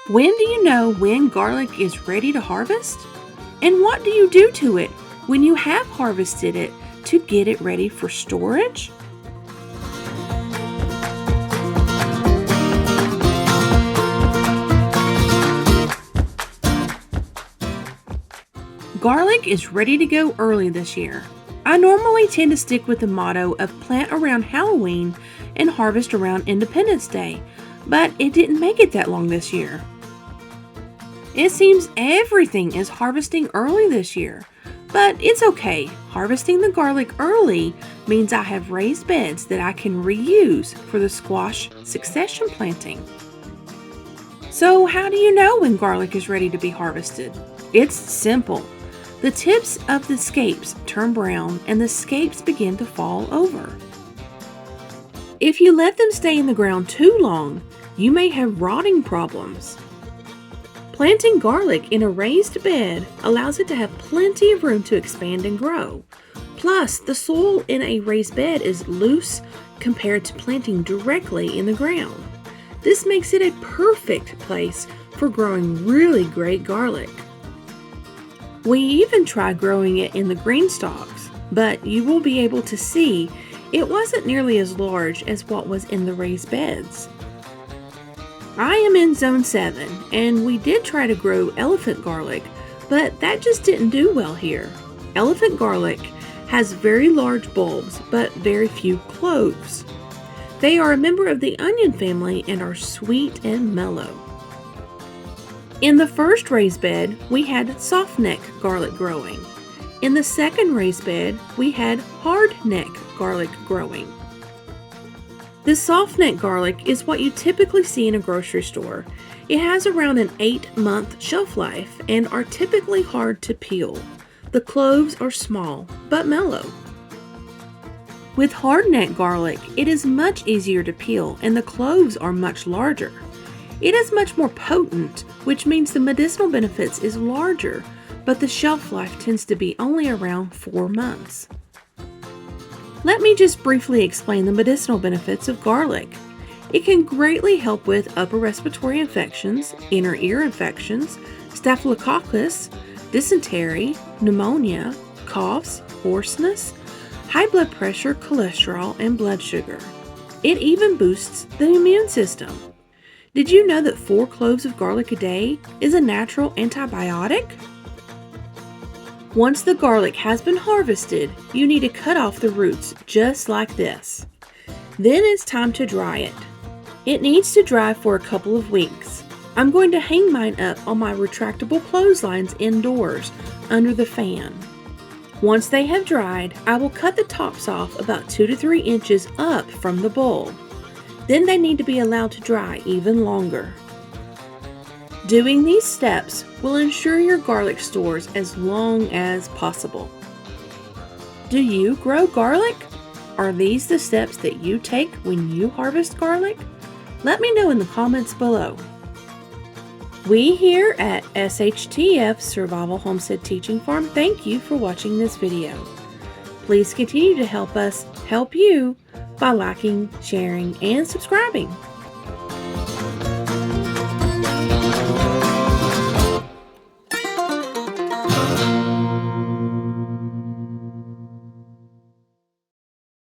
When do you know when garlic is ready to harvest? And what do you do to it when you have harvested it to get it ready for storage? Garlic is ready to go early this year. I normally tend to stick with the motto of plant around Halloween and harvest around Independence Day, but it didn't make it that long this year. It seems everything is harvesting early this year, but it's okay. Harvesting the garlic early means I have raised beds that I can reuse for the squash succession planting. So how do you know when garlic is ready to be harvested? It's simple. The tips of the scapes turn brown and the scapes begin to fall over. If you let them stay in the ground too long, you may have rotting problems. Planting garlic in a raised bed allows it to have plenty of room to expand and grow. Plus, the soil in a raised bed is loose compared to planting directly in the ground. This makes it a perfect place for growing really great garlic. We even tried growing it in the green stalks, but you will be able to see it wasn't nearly as large as what was in the raised beds. I am in zone 7 and we did try to grow elephant garlic, but that just didn't do well here. Elephant garlic has very large bulbs but very few cloves. They are a member of the onion family and are sweet and mellow. In the first raised bed, we had softneck garlic growing. In the second raised bed, we had hardneck garlic growing. The softneck garlic is what you typically see in a grocery store. It has around an 8-month shelf life and are typically hard to peel. The cloves are small but mellow. With hardneck garlic, it is much easier to peel and the cloves are much larger. It is much more potent, which means the medicinal benefits is larger, but the shelf life tends to be only around 4 months. Let me just briefly explain the medicinal benefits of garlic. It can greatly help with upper respiratory infections, inner ear infections, staphylococcus, dysentery, pneumonia, coughs, hoarseness, high blood pressure, cholesterol, and blood sugar. It even boosts the immune system. Did you know that 4 cloves of garlic a day is a natural antibiotic? Once the garlic has been harvested, you need to cut off the roots just like this. Then it's time to dry it. It needs to dry for a couple of weeks. I'm going to hang mine up on my retractable clotheslines indoors under the fan. Once they have dried, I will cut the tops off about 2 to 3 inches up from the bulb. Then they need to be allowed to dry even longer. Doing these steps will ensure your garlic stores as long as possible. Do you grow garlic? Are these the steps that you take when you harvest garlic? Let me know in the comments below. We here at SHTF Survival Homestead Teaching Farm thank you for watching this video. Please continue to help us help you by liking, sharing, and subscribing.